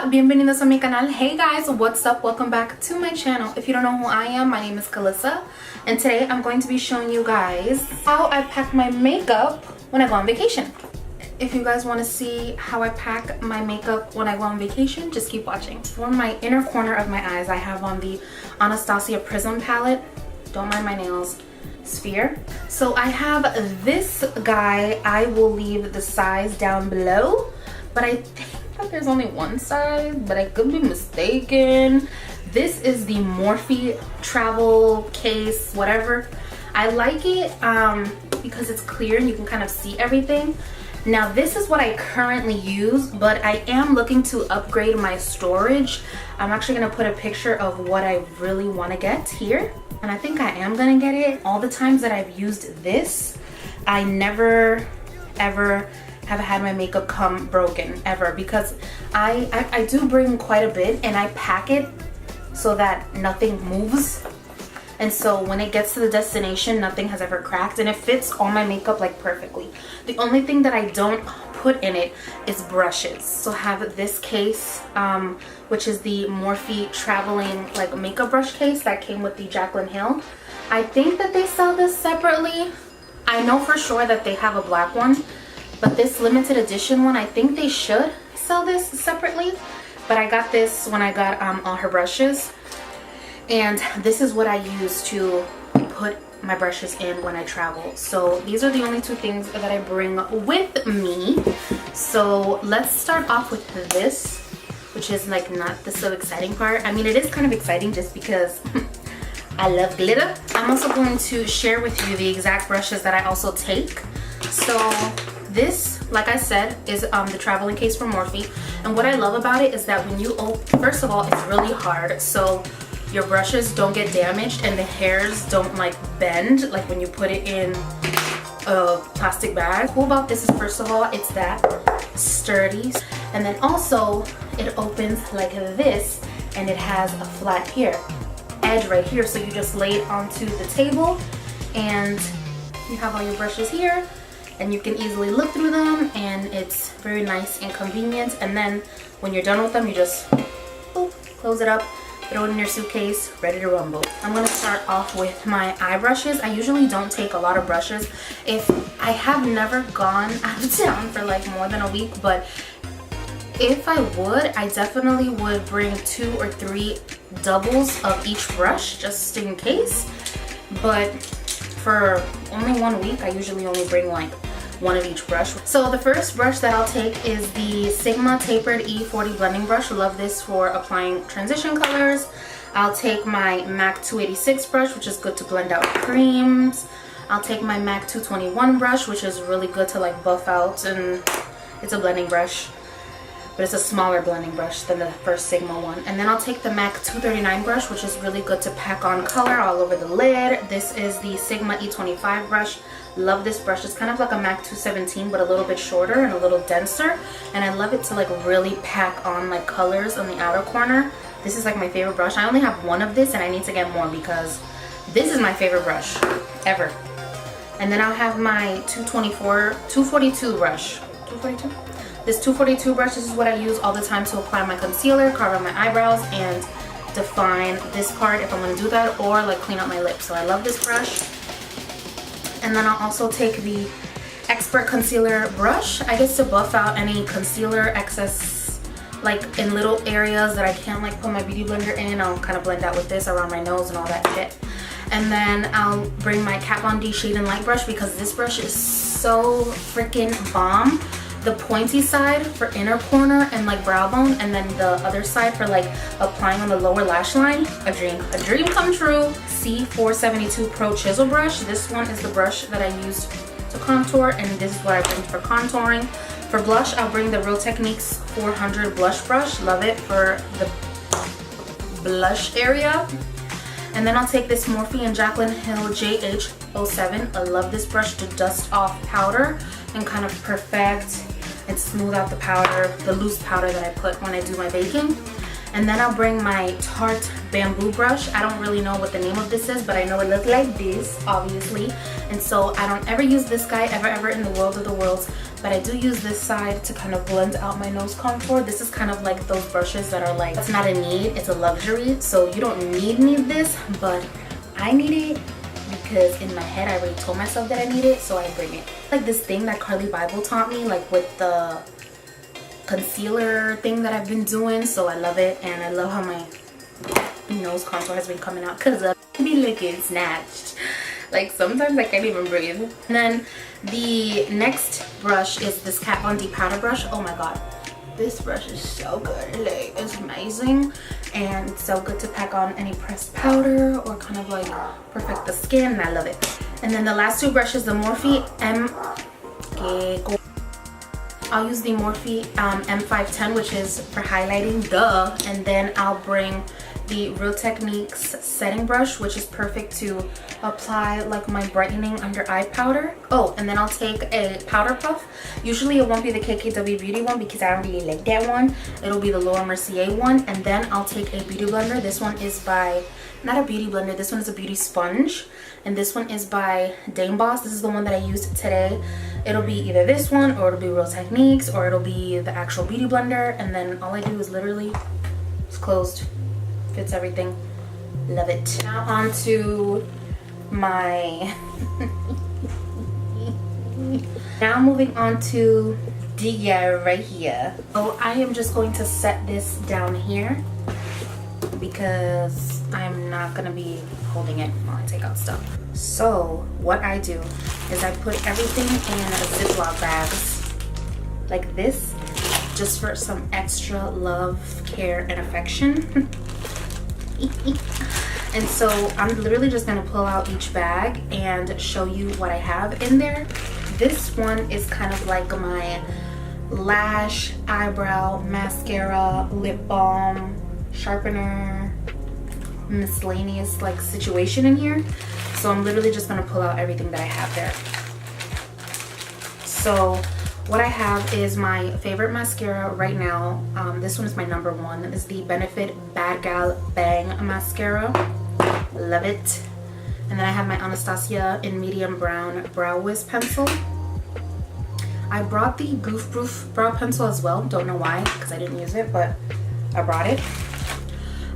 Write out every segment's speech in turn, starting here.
Hola, bienvenidos a mi canal. Hey guys, what's up? Welcome back to my channel. If you don't know who I am, my name is Calissa, and today I'm going to be showing you guys how I pack my makeup when I go on vacation. If you guys want to see how I pack my makeup when I go on vacation, just keep watching. For my inner corner of my eyes, I have on the Anastasia Prism palette. Don't mind my nails. Sphere. So I have this guy. I will leave the size down below, but I think that there's only one size, but I could be mistaken. This is the Morphe travel case, whatever. I like it because it's clear and you can kind of see everything. Now this is what I currently use, but I am looking to upgrade my storage. I'm actually gonna put a picture of what I really want to get here, and I think I am gonna get it. All the times that I've used this, I never ever have had my makeup come broken ever, because I do bring quite a bit and I pack it so that nothing moves, and so when it gets to the destination, nothing has ever cracked, and it fits all my makeup like perfectly. The only thing that I don't put in it is brushes. So I have this case, which is the Morphe traveling like makeup brush case that came with the Jaclyn Hill. I think that they sell this separately. I know for sure that they have a black one, but this limited edition one, I think they should sell this separately. But I got this when I got all her brushes, and this is what I use to put my brushes in when I travel. So these are the only two things that I bring with me. So let's start off with this, which is like not the so exciting part. I mean, it is kind of exciting just because I love glitter. I'm also going to share with you the exact brushes that I also take. So this, like I said, is the traveling case from Morphe, and what I love about it is that when you open, first of all, it's really hard, so your brushes don't get damaged and the hairs don't like bend like when you put it in a plastic bag. Cool about this is, first of all, it's that sturdy, and then also it opens like this, and it has a flat here edge right here, so you just lay it onto the table and you have all your brushes here, and you can easily look through them, and it's very nice and convenient. And then when you're done with them, you just boop, close it up, throw it in your suitcase, ready to rumble. I'm gonna start off with my eye brushes. I usually don't take a lot of brushes. If I have never gone out of town for like more than a week, but if I would, I definitely would bring 2 or 3 doubles of each brush just in case. But for only 1 week, I usually only bring like 1 of each brush. So the first brush that I'll take is the Sigma Tapered E40 blending brush. Love this for applying transition colors. I'll take my MAC 286 brush, which is good to blend out creams. I'll take my MAC 221 brush, which is really good to like buff out, and it's a blending brush, but it's a smaller blending brush than the first Sigma one. And then I'll take the MAC 239 brush, which is really good to pack on color all over the lid. This is the Sigma E25 brush. Love this brush. It's kind of like a MAC 217, but a little bit shorter and a little denser, and I love it to like really pack on like colors on the outer corner. This is like my favorite brush. I only have 1 of this, and I need to get more because this is my favorite brush ever. And then I'll have my 242 brush. 242? This 242 brush, this is what I use all the time to apply my concealer, carve out my eyebrows, and define this part if I'm going to do that, or like clean up my lips. So I love this brush. And then I'll also take the Expert Concealer brush, I guess, to buff out any concealer excess like in little areas that I can't like put my beauty blender in. I'll kind of blend out with this around my nose and all that shit. And then I'll bring my Kat Von D Shade and Light brush, because this brush is so freaking bomb. The pointy side for inner corner and like brow bone, and then the other side for like applying on the lower lash line. A dream come true. C472 Pro Chisel brush. This one is the brush that I use to contour, and this is what I bring for contouring. For blush, I'll bring the Real Techniques 400 blush brush. Love it for the blush area. And then I'll take this Morphe and Jaclyn Hill JH07. I love this brush to dust off powder and kind of perfect and smooth out the powder, the loose powder that I put when I do my baking. And then I'll bring my Tarte bamboo brush. I don't really know what the name of this is, but I know it looks like this, obviously. And so I don't ever use this guy ever in the world of the worlds, but I do use this side to kind of blend out my nose contour. This is kind of like those brushes that are like, it's not a need, it's a luxury. So you don't need this, but I need it because in my head I already told myself that I need it, so I bring it. Like this thing that Carly Bible taught me, like with the concealer thing that I've been doing, so I love it. And I love how my nose contour has been coming out because I be looking snatched. Like sometimes I can't even breathe. And then the next brush is this Kat Von D powder brush. Oh my god, this brush is so good. Like, it's amazing, and it's so good to pack on any pressed powder or kind of like perfect the skin, and I love it. And then the last two brushes, the Morphe I'll use the Morphe M510, which is for highlighting, duh. And then I'll bring the Real Techniques setting brush, which is perfect to apply like my brightening under eye powder. Oh, and then I'll take a powder puff. Usually it won't be the KKW Beauty one because I don't really like that one. It'll be the Laura Mercier one. And then I'll take a beauty blender. This one is by, not a beauty blender, this one is a beauty sponge. And this one is by Bembas. This is the one that I used today. It'll be either this one, or it'll be Real Techniques, or it'll be the actual beauty blender. And then all I do is literally, it's closed, fits everything, love it. Now on to my now moving on to the right here. So I am just going to set this down here because I'm not gonna be holding it while I take out stuff. So what I do is I put everything in Ziploc bags like this, just for some extra love, care, and affection. And so I'm literally just gonna pull out each bag and show you what I have in there. This one is kind of like my lash, eyebrow, mascara, lip balm, sharpener, miscellaneous like situation in here. So I'm literally just gonna pull out everything that I have there. So what I have is my favorite mascara right now. This one is my number one. This is the Benefit Bad Gal Bang mascara. Love it. And then I have my Anastasia in medium brown brow wiz pencil. I brought the Goof Proof brow pencil as well. Don't know why, because I didn't use it, but I brought it.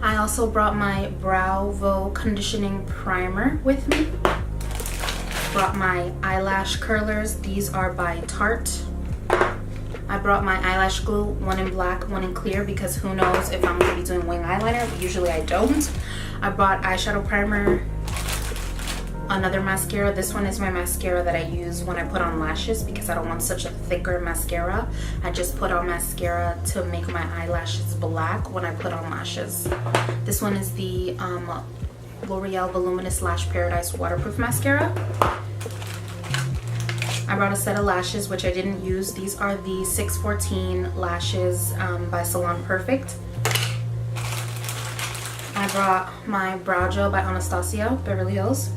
I also brought my Bravo conditioning primer with me. Brought my eyelash curlers. These are by Tarte. I brought my eyelash glue, one in black, one in clear, because who knows if I'm going to be doing wing eyeliner, but usually I don't. I brought eyeshadow primer, another mascara. This one is my mascara that I use when I put on lashes because I don't want such a thicker mascara. I just put on mascara to make my eyelashes black when I put on lashes. This one is the L'Oreal Voluminous Lash Paradise Waterproof Mascara. I brought a set of lashes, which I didn't use. These are the 614 lashes by Salon Perfect. I brought my brow gel by Anastasia, Beverly Hills.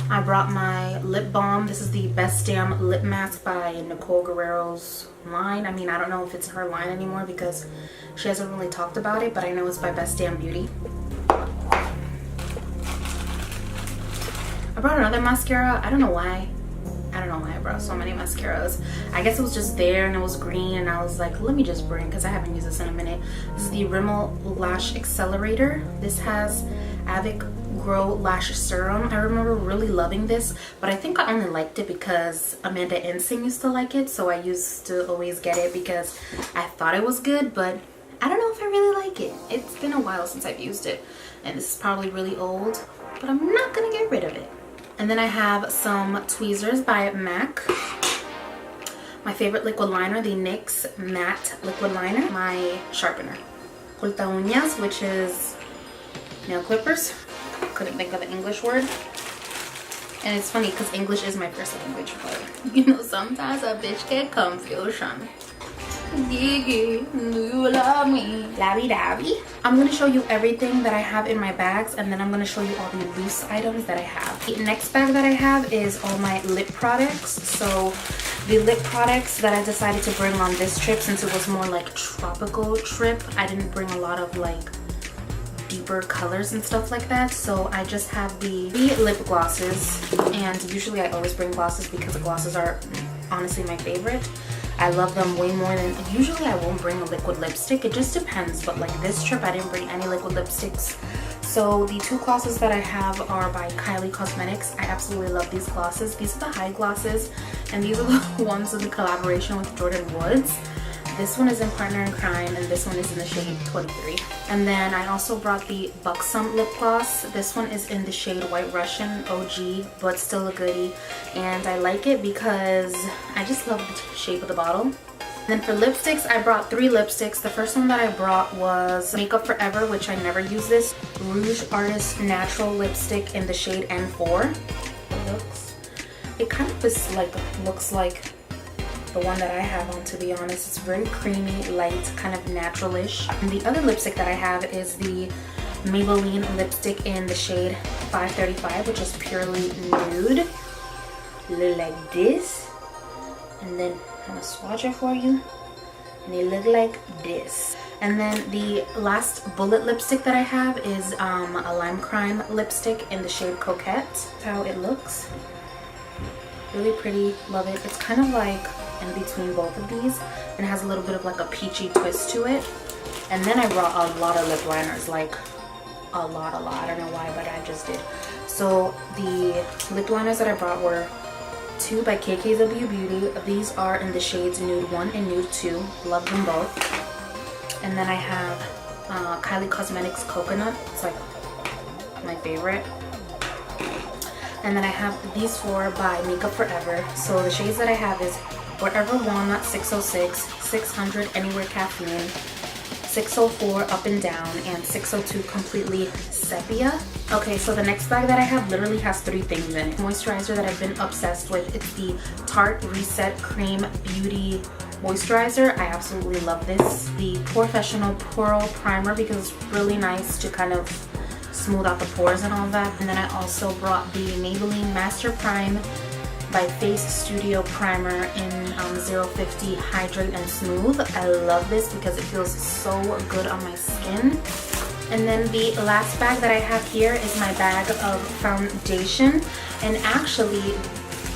I brought my lip balm. This is the Best Damn Lip Mask by Nicole Guerrero's line. I mean, I don't know if it's her line anymore because she hasn't really talked about it, but I know it's by Best Damn Beauty. I brought another mascara. I don't know why I brought so many mascaras. I guess it was just there and it was green and I was like, let me just bring, because I haven't used this in a minute. This is the Rimmel Lash Accelerator. This has Avic Grow Lash Serum. I remember really loving this, but I think I only liked it because Amanda Ensing used to like it, so I used to always get it because I thought it was good, but I don't know if I really like it. It's been a while since I've used it, and this is probably really old, but I'm not gonna get rid of it. And then I have some tweezers by MAC. My favorite liquid liner, the NYX Matte Liquid Liner. My sharpener. Corta uñas, which is nail clippers. Couldn't think of the English word. And it's funny because English is my first language, but you know, sometimes a bitch get confusion. Gigi, do you love me? Labby-dabby. I'm going to show you everything that I have in my bags, and then I'm going to show you all the loose items that I have. The next bag that I have is all my lip products. So the lip products that I decided to bring on this trip, since it was more like tropical trip, I didn't bring a lot of like deeper colors and stuff like that. So I just have the lip glosses, and usually I always bring glosses because the glosses are honestly my favorite. I love them way more than, usually I won't bring a liquid lipstick. It just depends, but like this trip I didn't bring any liquid lipsticks. So the two glosses that I have are by Kylie Cosmetics. I absolutely love these glosses. These are the high glosses, and these are the ones in the collaboration with Jordan Woods. This one is in Partner in Crime, and this one is in the shade 23. And then I also brought the Buxom lip gloss. This one is in the shade White Russian, OG, but still a goodie. And I like it because I just love the shape of the bottle. Then for lipsticks, I brought 3 lipsticks. The first one that I brought was Makeup Forever, which I never use this. Rouge Artist Natural Lipstick in the shade N4. It kind of just like looks like the one that I have on, to be honest. It's very creamy, light, kind of natural-ish. And the other lipstick that I have is the Maybelline lipstick in the shade 535, which is purely nude. Look like this. And then I'm gonna swatch it for you, and they look like this. And then the last bullet lipstick that I have is a Lime Crime lipstick in the shade Coquette. That's how it looks. Really pretty, love it. It's kind of like in between both of these, and it has a little bit of like a peachy twist to it. And then I brought a lot of lip liners, like a lot. I don't know why, but I just did. So the lip liners that I brought were 2 by KKW Beauty. These are in the shades Nude 1 and Nude 2. Love them both. And then I have Kylie Cosmetics Coconut. It's like my favorite. And then I have these 4 by Makeup Forever. So the shades that I have is Forever Walnut 606, 600 Anywhere Caffeine, 604 Up and Down, and 602 Completely Sepia. Okay, so the next bag that I have literally has 3 things in it. Moisturizer that I've been obsessed with. It's the Tarte Reset Cream Beauty Moisturizer. I absolutely love this. The Professional Pore Primer, because it's really nice to kind of smooth out the pores and all that. And then I also brought the Maybelline Master Prime by Face Studio Primer in 050 Hydrate and Smooth. I love this because it feels so good on my skin. And then the last bag that I have here is my bag of foundation. And actually,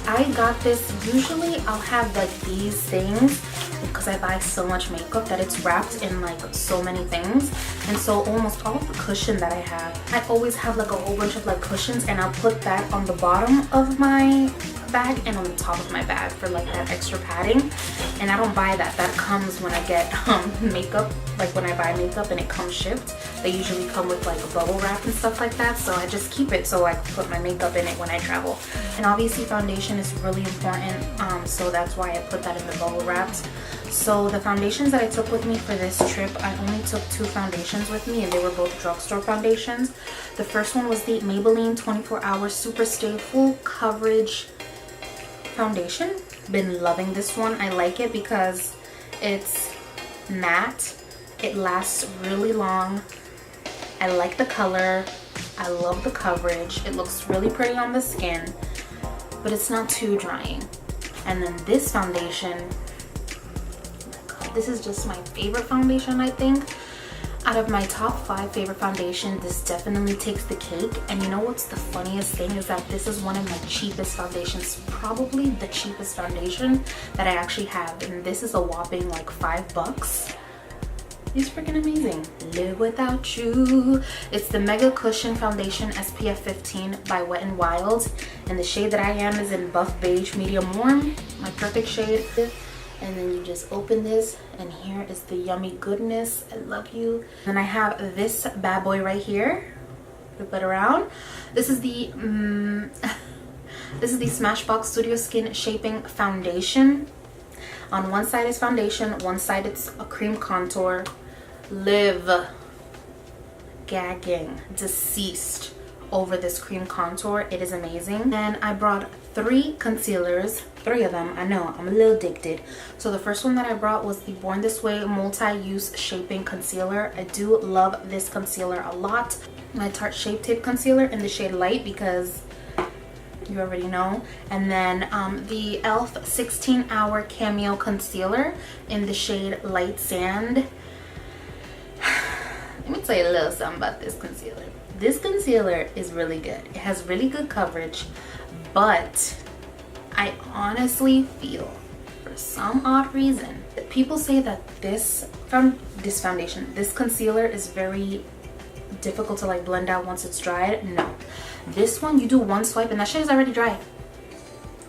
I got this, usually I'll have like these things because I buy so much makeup that it's wrapped in like so many things. And so almost all the cushion that I have, I always have like a whole bunch of like cushions, and I'll put that on the bottom of my bag and on the top of my bag for like that extra padding. And I don't buy that. That comes when I get makeup, like when I buy makeup and it comes shipped. They usually come with like a bubble wrap and stuff like that, so I just keep it so I can put my makeup in it when I travel. And obviously foundation is really important, so that's why I put that in the bubble wraps. So the foundations that I took with me for this trip, I only took 2 foundations with me, and they were both drugstore foundations. The first one was the Maybelline 24 Hour Super Stay Full Coverage Foundation. Been loving this one. I like it because it's matte, it lasts really long. I like the color, I love the coverage, it looks really pretty on the skin, but it's not too drying. And then this foundation, this is just my favorite foundation, I think. Out of my top 5 favorite foundation, this definitely takes the cake. And you know what's the funniest thing is that this is one of my cheapest foundations, probably the cheapest foundation that I actually have, and this is a whopping like $5. It's freaking amazing. Live Without You. It's the Mega Cushion Foundation SPF 15 by Wet n Wild, and the shade that I am is in Buff Beige Medium Warm, my perfect shade. And then you just open this, and here is the yummy goodness. I love you. Then I have this bad boy right here. Flip it around. This is the this is the Smashbox Studio Skin Shaping Foundation. On one side is foundation, one side it's a cream contour. Live gagging, deceased over this cream contour. It is amazing. And I brought 3 concealers, 3 of them. I know, I'm a little addicted. So the first one that I brought was the Born This Way Multi-Use Shaping Concealer. I do love this concealer a lot. My Tarte Shape Tape Concealer in the shade Light, because you already know. And then the e.l.f. 16-Hour Cameo Concealer in the shade Light Sand. Let me tell you a little something about this concealer. This concealer is really good. It has really good coverage, but I honestly feel, for some odd reason, that people say that this foundation, this concealer is very difficult to like blend out once it's dried. No, this one you do one swipe and that shit is already dry.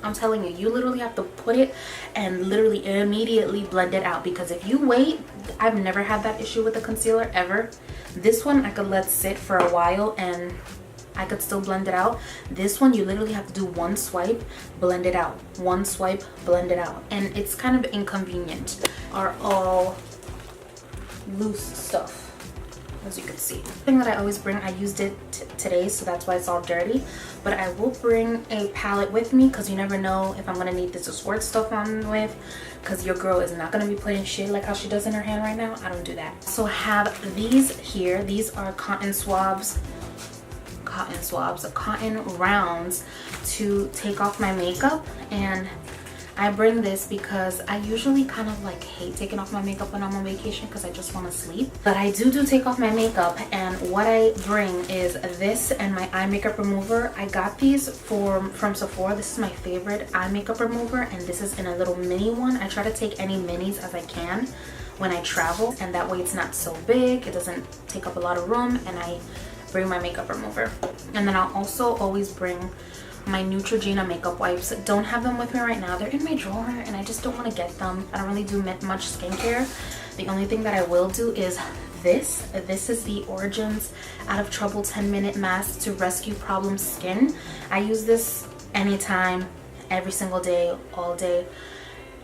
I'm telling you, you literally have to put it and literally immediately blend it out, because if you wait, I've never had that issue with the concealer ever. This one I could let sit for a while and I could still blend it out. This one you literally have to do one swipe, blend it out, one swipe, blend it out, and it's kind of inconvenient. Are all loose stuff, as you can see. The thing that I always bring, I used it today, so that's why it's all dirty, but I will bring a palette with me because you never know if I'm gonna need this to squirt stuff on with, because your girl is not gonna be putting shit like how she does in her hand right now. I don't do that. So I have these here. These are cotton rounds to take off my makeup, and I bring this because I usually kind of like hate taking off my makeup when I'm on vacation because I just want to sleep. But I do take off my makeup, and what I bring is this and my eye makeup remover. I got these from Sephora. This is my favorite eye makeup remover, and this is in a little mini one. I try to take any minis as I can when I travel, and that way it's not so big, it doesn't take up a lot of room, and I bring my makeup remover. And then I'll also always bring my Neutrogena makeup wipes. Don't have them with me right now. They're in my drawer and I just don't want to get them. I don't really do much skincare. The only thing that I will do is this. This is the Origins Out of Trouble 10-minute mask to rescue problem skin. I use this anytime, every single day, all day.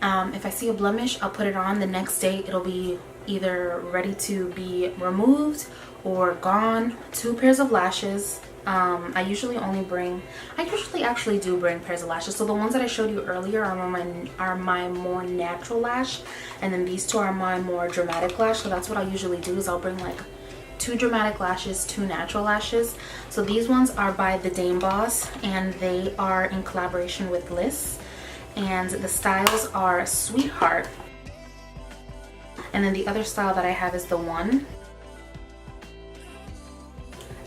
If I see a blemish, I'll put it on. The next day it'll be either ready to be removed or gone. 2 pairs of lashes. I usually actually do bring pairs of lashes. So the ones that I showed you earlier are my more natural lash, and then these 2 are my more dramatic lash. So that's what I'll usually do, is I'll bring like 2 dramatic lashes, 2 natural lashes. So these ones are by the Bembas, and they are in collaboration with Liz, and the styles are Sweetheart, and then the other style that I have is the One.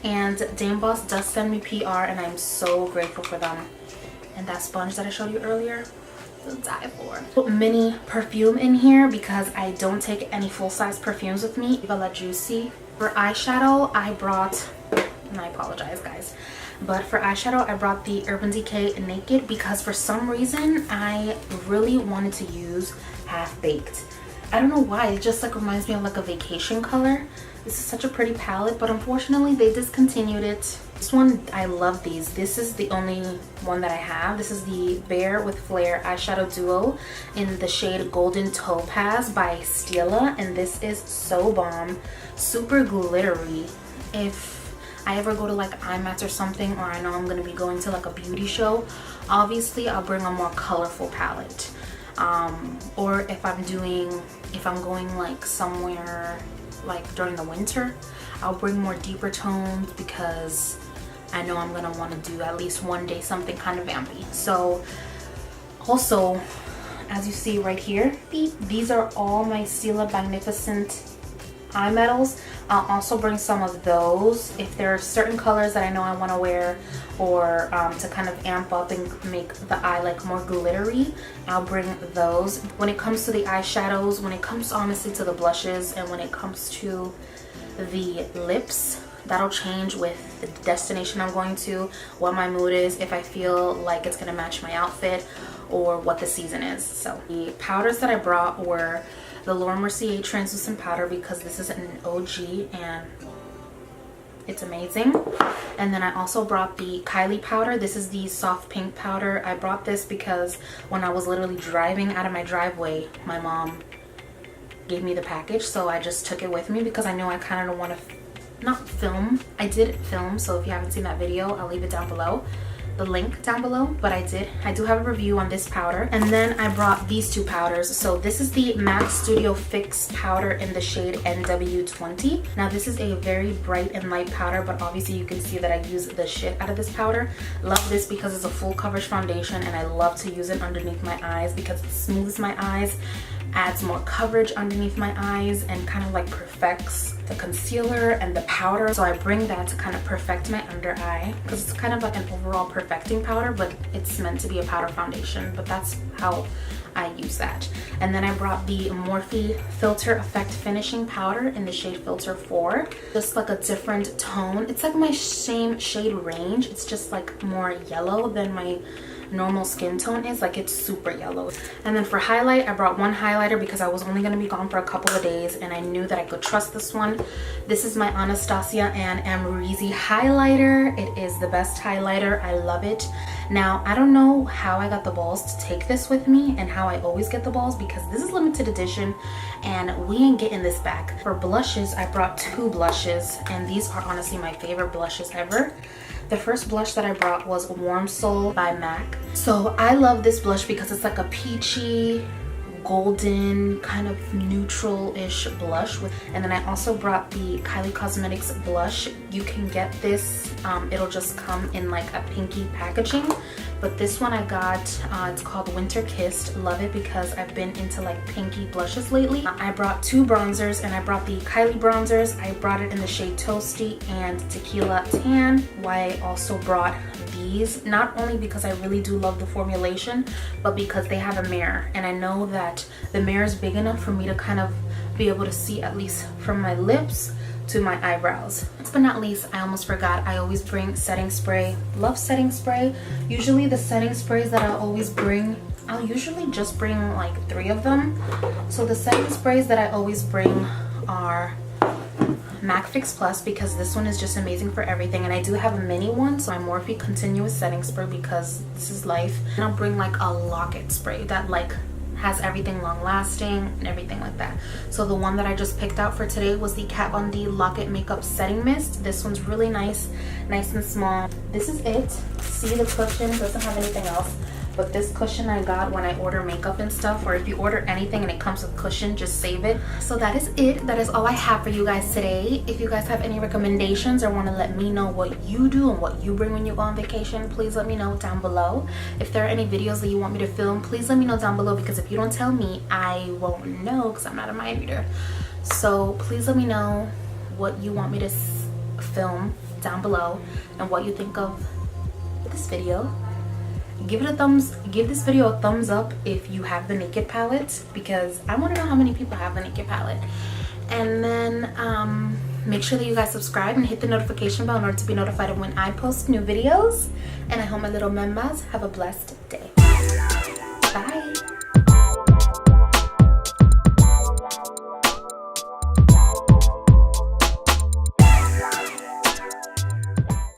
And Bembas does send me PR, and I'm so grateful for them. And that sponge that I showed you earlier, I'll die for. Put mini perfume in here because I don't take any full-size perfumes with me. Viva La Juicy. For eyeshadow, I brought, and I apologize guys, but for eyeshadow I brought the Urban Decay Naked because for some reason I really wanted to use Half Baked. I don't know why, it just like reminds me of like a vacation color. This is such a pretty palette, but unfortunately they discontinued it. This one, I love these. This is the only one that I have. This is the Bare with Flare eyeshadow duo in the shade Golden Topaz by Stila, and this is so bomb. Super glittery. If I ever go to like IMAX or something, or I know I'm gonna be going to like a beauty show, obviously I'll bring a more colorful palette. Or if I'm going like somewhere like during the winter, I'll bring more deeper tones because I know I'm gonna want to do at least one day something kind of vampy. So also, as you see right here, these are all my Stila Magnificent eye medals. I'll also bring some of those if there are certain colors that I know I want to wear, or to kind of amp up and make the eye like more glittery. I'll bring those. When it comes to the eyeshadows, when it comes honestly to the blushes, and when it comes to the lips, that'll change with the destination I'm going to, what my mood is, if I feel like it's gonna match my outfit, or what the season is. So the powders that I brought were the Laura Mercier translucent powder because this is an OG and it's amazing. And then I also brought the Kylie powder. This is the soft pink powder. I brought this because when I was literally driving out of my driveway, my mom gave me the package, so I just took it with me because I know I kind of don't want to not film. I did film, so if you haven't seen that video, I'll leave it down below, the link down below. But I do have a review on this powder. And then I brought these 2 powders. So this is the MAC Studio Fix powder in the shade NW20. Now this is a very bright and light powder, but obviously you can see that I use the shit out of this powder. Love this because it's a full coverage foundation, and I love to use it underneath my eyes because it smooths my eyes, adds more coverage underneath my eyes and kind of like perfects the concealer and the powder. So I bring that to kind of perfect my under eye, because it's kind of like an overall perfecting powder, but it's meant to be a powder foundation, but that's how I use that. And then I brought the Morphe Filter Effect Finishing Powder in the shade Filter 4. Just like a different tone. It's like my same shade range. It's just like more yellow than my normal skin tone is. Like, it's super yellow. And then for highlight, I brought one highlighter because I was only going to be gone for a couple of days and I knew that I could trust this one. This is my Anastasia and Amrezy highlighter. It is the best highlighter. I love it. Now, I don't know how I got the balls to take this with me and how I always get the balls, because this is limited edition and we ain't getting this back. For blushes, I brought 2 blushes, and these are honestly my favorite blushes ever. The first blush that I brought was Warm Soul by MAC. So I love this blush because it's like a peachy, golden, kind of neutral-ish blush. And then I also brought the Kylie Cosmetics blush. You can get this, it'll just come in like a pinky packaging. But this one I got, it's called Winter Kissed. Love it because I've been into like pinky blushes lately. I brought 2 bronzers, and I brought the Kylie bronzers. I brought it in the shade Toasty and Tequila Tan. Why I also brought these, not only because I really do love the formulation, but because they have a mirror. And I know that the mirror is big enough for me to kind of be able to see at least from my lips to my eyebrows. Last but not least, I almost forgot, I always bring setting spray. Love setting spray. Usually the setting sprays that I always bring, I'll usually just bring like 3 of them. So the setting sprays that I always bring are MAC Fix Plus, because this one is just amazing for everything. And I do have a mini one, so my Morphe Continuous Setting Spray, because this is life. And I'll bring like a Locket spray that like has everything long lasting and everything like that. So the one that I just picked out for today was the Kat Von D Locket Makeup Setting Mist. This one's really nice and small. This is it. See, the cushion doesn't have anything else, but this cushion I got when I order makeup and stuff, or if you order anything and it comes with cushion, just save it. So that is it. That is all I have for you guys today. If you guys have any recommendations or want to let me know what you do and what you bring when you go on vacation, please let me know down below. If there are any videos that you want me to film, please let me know down below, because if you don't tell me, I won't know, because I'm not a mind reader. So please let me know what you want me to film down below and what you think of this video. Give this video a thumbs up if you have the Naked palette, because I want to know how many people have the Naked palette. And then make sure that you guys subscribe and hit the notification bell in order to be notified of when I post new videos. And I hope my little Bembas have a blessed day. Bye.